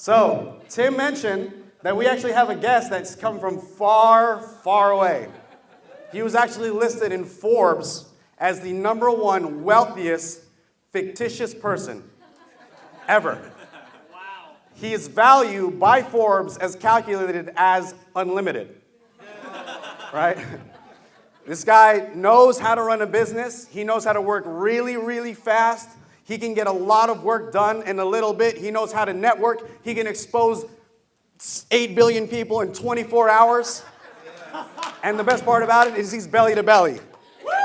So, Tim mentioned that we actually have a guest that's come from far, far away. He was actually listed in Forbes as the #1 wealthiest fictitious person ever. Wow. He is valued by Forbes as calculated as unlimited. Right? This guy knows how to run a business. He knows how to work really, really fast. He can get a lot of work done in a little bit. He knows how to network. He can expose 8 billion people in 24 hours. And the best part about it is he's belly to belly,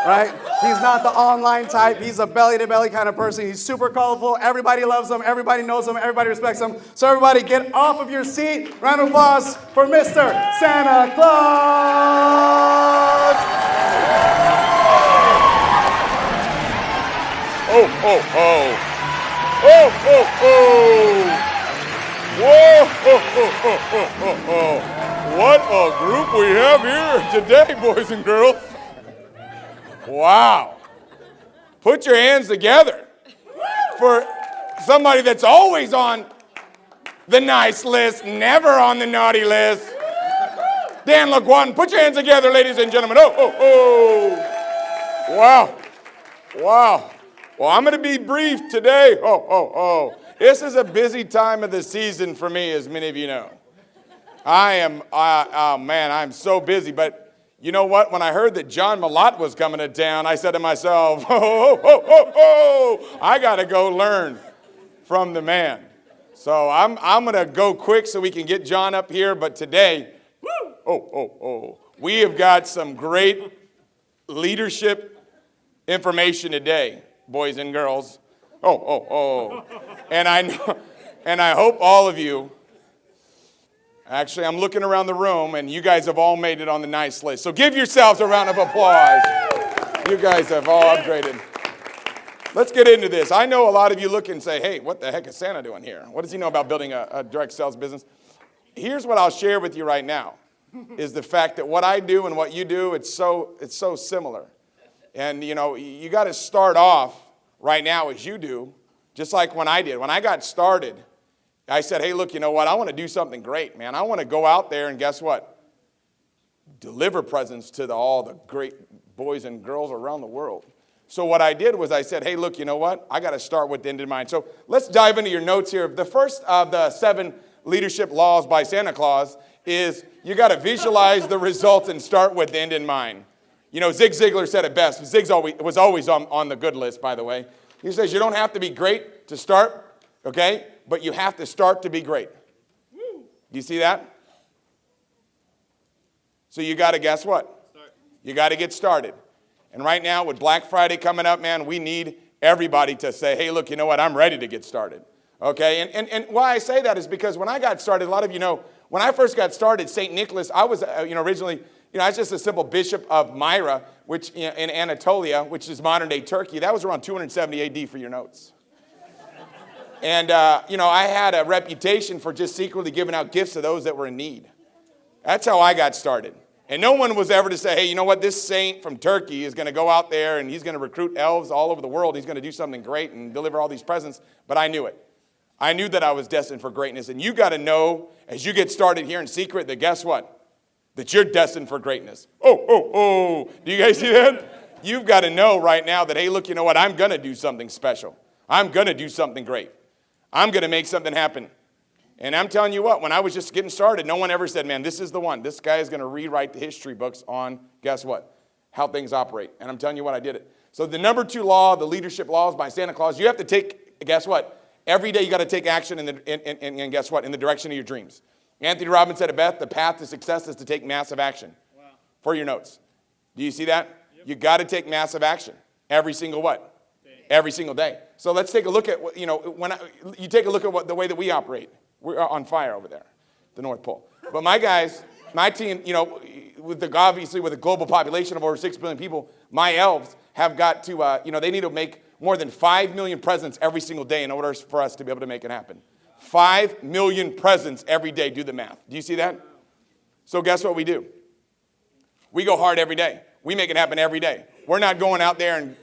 right? He's not the online type. He's a belly to belly kind of person. He's super colorful. Everybody loves him. Everybody knows him. Everybody respects him. So everybody get off of your seat. Round of applause for Mr. Santa Claus. Oh, oh, oh. Oh, oh, oh. Whoa, oh, oh, oh, oh, oh, oh. What a group we have here today, boys and girls. Wow. Put your hands together for somebody that's always on the nice list, never on the naughty list. Dan LeGuan, put your hands together, ladies and gentlemen. Oh, oh, oh. Wow. Wow. Well, I'm going to be brief today. Oh, oh, oh. This is a busy time of the season for me, as many of you know. I'm so busy. But you know what? When I heard that John Malott was coming to town, I said to myself, I got to go learn from the man. So I'm going to go quick so we can get John up here. But today, we have got some great leadership information today, boys and girls. And I hope all of you, actually, I'm looking around the room, and you guys have all made it on the nice list. So give yourselves a round of applause. You guys have all upgraded. Let's get into this. I know a lot of you look and say, hey, what the heck is Santa doing here? What does he know about building a direct sales business? Here's what I'll share with you right now, is the fact that what I do and what you do, it's so similar. And, you know, you got to start off right now as you do, just like when I did. When I got started, I said, hey, look, you know what? I want to do something great, man. I want to go out there and guess what? Deliver presents to all the great boys and girls around the world. So what I did was I said, hey, look, you know what? I got to start with the end in mind. So let's dive into your notes here. The first of the 7 leadership laws by Santa Claus is you got to visualize the results and start with the end in mind. You know, Zig Ziglar said it best. Zig was always on the good list, by the way. He says you don't have to be great to start, okay? But you have to start to be great. Do you see that? So you got to guess what? You got to get started. And right now with Black Friday coming up, man, we need everybody to say, hey, look, you know what? I'm ready to get started. Okay? And why I say that is because when I got started, a lot of you know, when I first got started, St. Nicholas, I was, originally, I was just a simple bishop of Myra, which in Anatolia, which is modern-day Turkey. That was around 270 AD for your notes. And, I had a reputation for just secretly giving out gifts to those that were in need. That's how I got started. And no one was ever to say, hey, you know what, this saint from Turkey is going to go out there and he's going to recruit elves all over the world. He's going to do something great and deliver all these presents. But I knew it. I knew that I was destined for greatness. And you got to know, as you get started here in Seacret, that guess what? That you're destined for greatness. Do you guys see that? You've got to know right now that, hey, look, you know what? I'm going to do something special. I'm going to do something great. I'm going to make something happen. And I'm telling you what, when I was just getting started, no one ever said, man, this is the one. This guy is going to rewrite the history books on, guess what? How things operate. And I'm telling you what, I did it. So the number 2 law, the leadership laws by Santa Claus, you have to take, guess what? Every day you got to take action and guess what? In the direction of your dreams. Anthony Robbins said it best, the path to success is to take massive action. Wow. For your notes. Do you see that? Yep. You got to take massive action. Every single what? Day. Every single day. So let's take a look at, you take a look at the way that we operate. We're on fire over there, the North Pole. But my guys, my team, obviously with a global population of over 6 billion people, my elves have got to, they need to make more than 5 million presents every single day in order for us to be able to make it happen. 5 million presents every day. Do the math. Do you see that? So guess what we do? We go hard every day. We make it happen every day. We're not going out there and,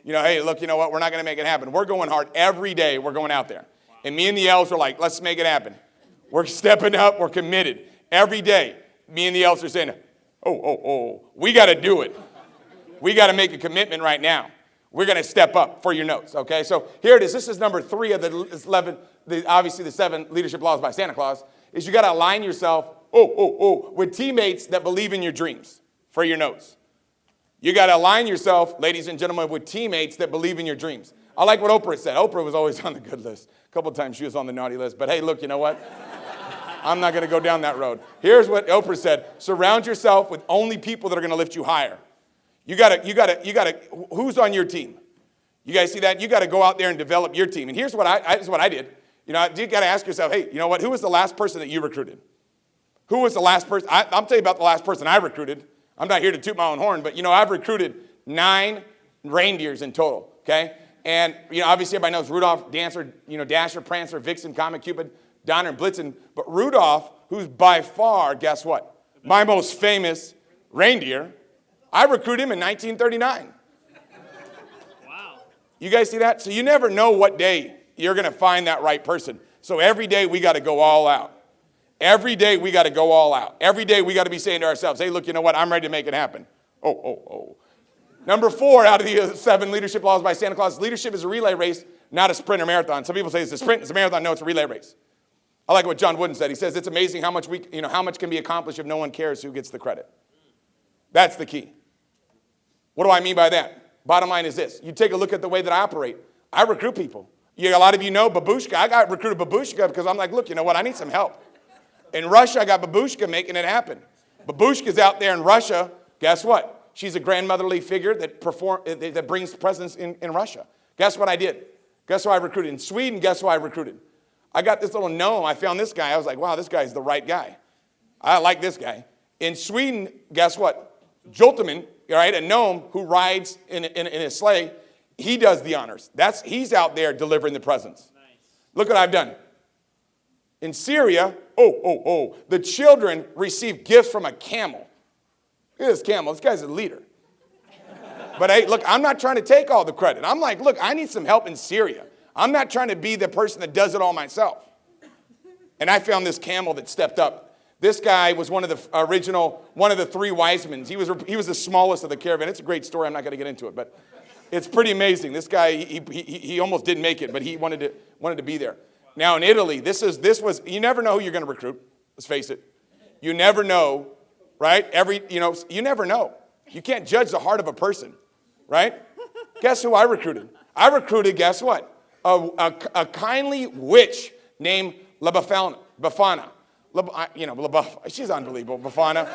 hey, look, you know what? We're not going to make it happen. We're going hard every day. We're going out there. And me and the elves are like, let's make it happen. We're stepping up. We're committed. Every day, me and the elders are saying, we got to do it. We got to make a commitment right now. We're going to step up for your notes, okay? So here it is. This is number 3 of the 11, obviously the 7 leadership laws by Santa Claus, is you got to align yourself, with teammates that believe in your dreams for your notes. You got to align yourself, ladies and gentlemen, with teammates that believe in your dreams. I like what Oprah said. Oprah was always on the good list. A couple times she was on the naughty list. But hey, look, you know what? I'm not going to go down that road. Here's what Oprah said. Surround yourself with only people that are going to lift you higher. You gotta, who's on your team? You guys see that? You got to go out there and develop your team. And here's what I did. You know, you got to ask yourself, hey, you know what? Who was the last person that you recruited? Who was the last person? I'll tell you about the last person I recruited. I'm not here to toot my own horn, but, you know, I've recruited 9 reindeers in total, okay? And, you know, obviously everybody knows Rudolph, Dancer, you know, Dasher, Prancer, Vixen, Comet, Cupid, Donner, and Blitzen. But Rudolph, who's by far, guess what? My most famous reindeer, I recruited him in 1939. Wow. You guys see that? So you never know what day you're going to find that right person. So every day we got to go all out. Every day we got to go all out. Every day we got to be saying to ourselves, hey, look, you know what? I'm ready to make it happen. Number 4 out of the 7 leadership laws by Santa Claus, leadership is a relay race, not a sprint or marathon. Some people say it's a sprint, it's a marathon. No, it's a relay race. I like what John Wooden said. He says it's amazing how much can be accomplished if no one cares who gets the credit. That's the key. What do I mean by that? Bottom line is this. You take a look at the way that I operate. I recruit people. A lot of you know Babushka. I got recruited Babushka because I'm like, look, you know what? I need some help. In Russia, I got Babushka making it happen. Babushka's out there in Russia. Guess what? She's a grandmotherly figure that brings presence in Russia. Guess what I did? Guess who I recruited? In Sweden, guess who I recruited? I got this little gnome. I found this guy. I was like, wow, this guy's the right guy. I like this guy. In Sweden, guess what? Jolteman, right, a gnome who rides in a sleigh, he does the honors. He's out there delivering the presents. Nice. Look what I've done. In Syria, the children receive gifts from a camel. Look at this camel. This guy's a leader. But hey, look, I'm not trying to take all the credit. I'm like, look, I need some help in Syria. I'm not trying to be the person that does it all myself. And I found this camel that stepped up. This guy was one of the 3 wise men. He was the smallest of the caravan. It's a great story. I'm not going to get into it, but it's pretty amazing. This guy, he almost didn't make it, but he wanted to be there. Now in Italy, this was, you never know who you're going to recruit. Let's face it. You never know, right? You never know. You can't judge the heart of a person, right? Guess who I recruited? I recruited, guess what? A kindly witch named Bafana. She's unbelievable, Bafana.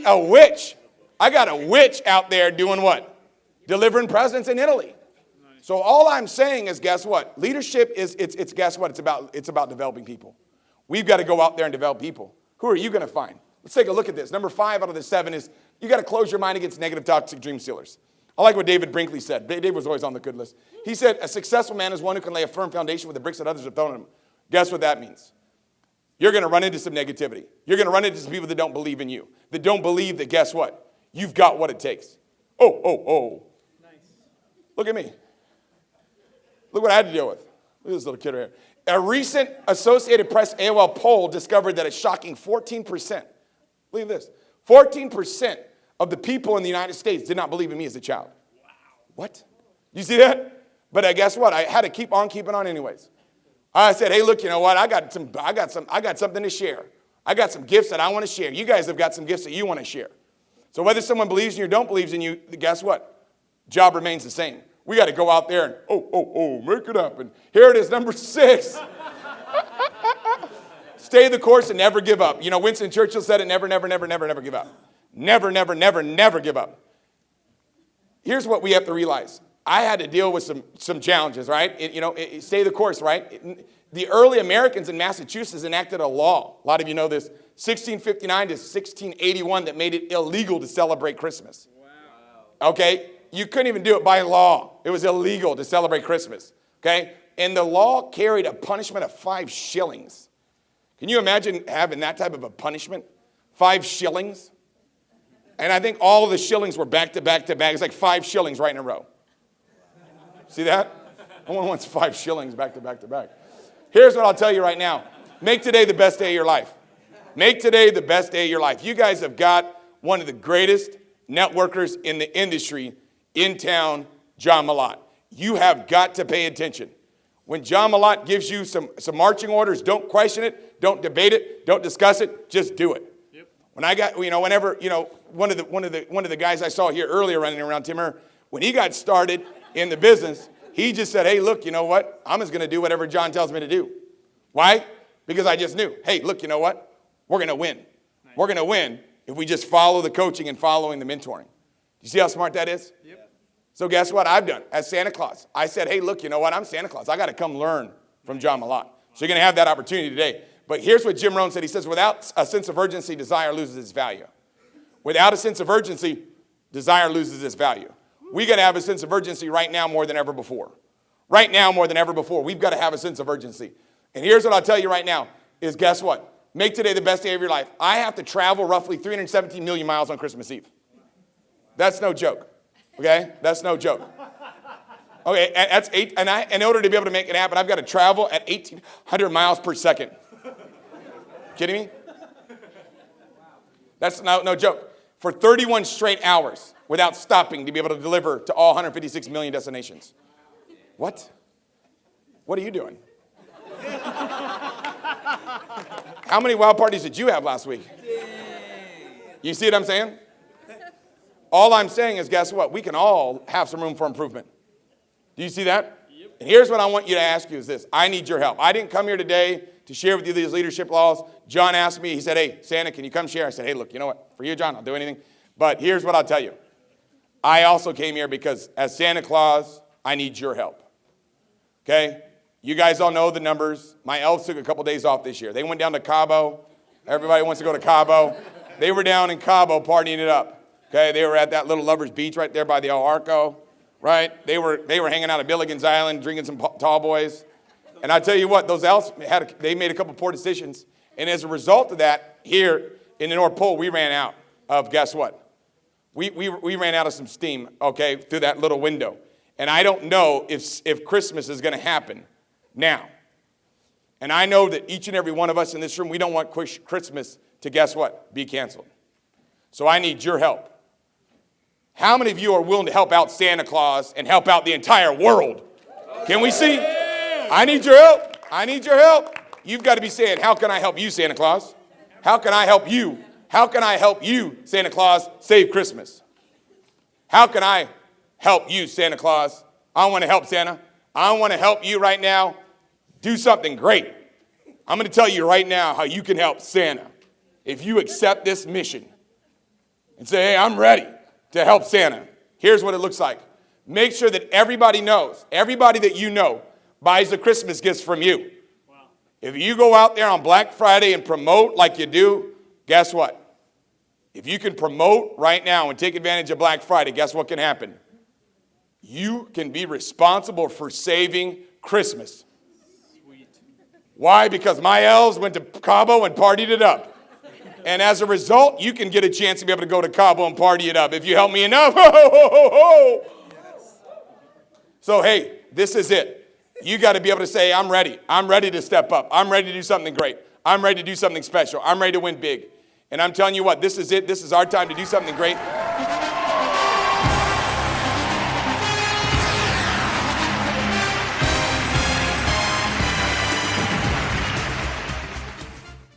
A witch. I got a witch out there doing what? Delivering presents in Italy. So all I'm saying is, guess what? Leadership it's guess what? It's about developing people. We've got to go out there and develop people. Who are you going to find? Let's take a look at this. Number 5 out of the 7 is you got to close your mind against negative, toxic dream stealers. I like what David Brinkley said. David was always on the good list. He said, a successful man is one who can lay a firm foundation with the bricks that others have thrown at him. Guess what that means? You're going to run into some negativity. You're going to run into some people that don't believe in you, that don't believe that, guess what? You've got what it takes. Nice. Look at me. Look what I had to deal with. Look at this little kid right here. A recent Associated Press AOL poll discovered that a shocking 14%, look at this, 14% of the people in the United States did not believe in me as a child. Wow. What? You see that? But guess what? I had to keep on keeping on anyways. I said, hey, look, you know what? I got something to share. I got some gifts that I want to share. You guys have got some gifts that you want to share. So whether someone believes in you or don't believe in you, guess what? Job remains the same. We got to go out there and, make it happen. Here it is, number 6. Stay the course and never give up. You know, Winston Churchill said it, never, never, never, never, never give up. Never, never, never, never give up. Here's what we have to realize. I had to deal with some challenges, right? Stay the course, right? The early Americans in Massachusetts enacted a law. A lot of you know this. 1659 to 1681 that made it illegal to celebrate Christmas. Wow. Okay? You couldn't even do it by law. It was illegal to celebrate Christmas. Okay? And the law carried a punishment of 5 shillings. Can you imagine having that type of a punishment? 5 shillings? And I think all of the shillings were back to back to back. It's like 5 shillings right in a row. See that? No one wants 5 shillings back to back to back. Here's what I'll tell you right now. Make today the best day of your life. Make today the best day of your life. You guys have got one of the greatest networkers in the industry in town, John Malott. You have got to pay attention. When John Malott gives you some marching orders, don't question it, don't debate it, don't discuss it, just do it. Yep. When I got, whenever, one of the guys I saw here earlier running around Timmer, when he got started in the business, he just said, hey, look, you know what? I'm just going to do whatever John tells me to do. Why? Because I just knew, hey, look, you know what? We're going to win. Nice. We're going to win if we just follow the coaching and following the mentoring. You see how smart that is? Yep. So guess what I've done as Santa Claus? I said, hey, look, you know what? I'm Santa Claus. I got to come learn from John Malott. So you're going to have that opportunity today. But here's what Jim Rohn said. He says, without a sense of urgency, desire loses its value. Without a sense of urgency, desire loses its value. We got to have a sense of urgency right now more than ever before. Right now more than ever before. We've got to have a sense of urgency. And here's what I'll tell you right now is guess what? Make today the best day of your life. I have to travel roughly 317 million miles on Christmas Eve. That's no joke. Okay? That's no joke. Okay, that's in order to be able to make it happen, I've got to travel at 1,800 miles per second. Kidding me? That's no joke. For 31 straight hours without stopping to be able to deliver to all 156 million destinations. What? What are you doing? How many wild parties did you have last week? You see what I'm saying? All I'm saying is, guess what? We can all have some room for improvement. Do you see that? Yep. And here's what I want you to ask you is this. I need your help. I didn't come here today to share with you these leadership laws. John asked me, he said, hey, Santa, can you come share? I said, hey, look, you know what? For you, John, I'll do anything. But here's what I'll tell you. I also came here because as Santa Claus, I need your help. Okay? You guys all know the numbers. My elves took a couple days off this year. They went down to Cabo. Everybody wants to go to Cabo. They were down in Cabo partying it up. Okay, they were at that little lovers beach right there by the El Arco, right? They were hanging out at Billigan's Island, drinking some tall boys. And I tell you what, those elves they made a couple poor decisions. And as a result of that, here in the North Pole, we ran out of, guess what? We ran out of some steam, okay, through that little window. And I don't know if Christmas is going to happen now. And I know that each and every one of us in this room, we don't want Christmas to, guess what, be canceled. So I need your help. How many of you are willing to help out Santa Claus and help out the entire world? Can we see? I need your help. I need your help. You've got to be saying, how can I help you, Santa Claus? How can I help you? How can I help you, Santa Claus, save Christmas? How can I help you, Santa Claus? I want to help Santa. I want to help you right now do something great. I'm going to tell you right now how you can help Santa. If you accept this mission and say, hey, I'm ready to help Santa. Here's what it looks like. Make sure that everybody knows, everybody that you know buys the Christmas gifts from you. Wow. If you go out there on Black Friday and promote like you do, guess what? If you can promote right now and take advantage of Black Friday, guess what can happen? You can be responsible for saving Christmas. Sweet. Why? Because my elves went to Cabo and partied it up. And as a result, you can get a chance to be able to go to Cabo and party it up if you help me enough. Ho, ho, ho, ho, ho. So, hey, this is it. You got to be able to say, I'm ready. I'm ready to step up. I'm ready to do something great. I'm ready to do something special. I'm ready to win big. And I'm telling you what, this is it. This is our time to do something great.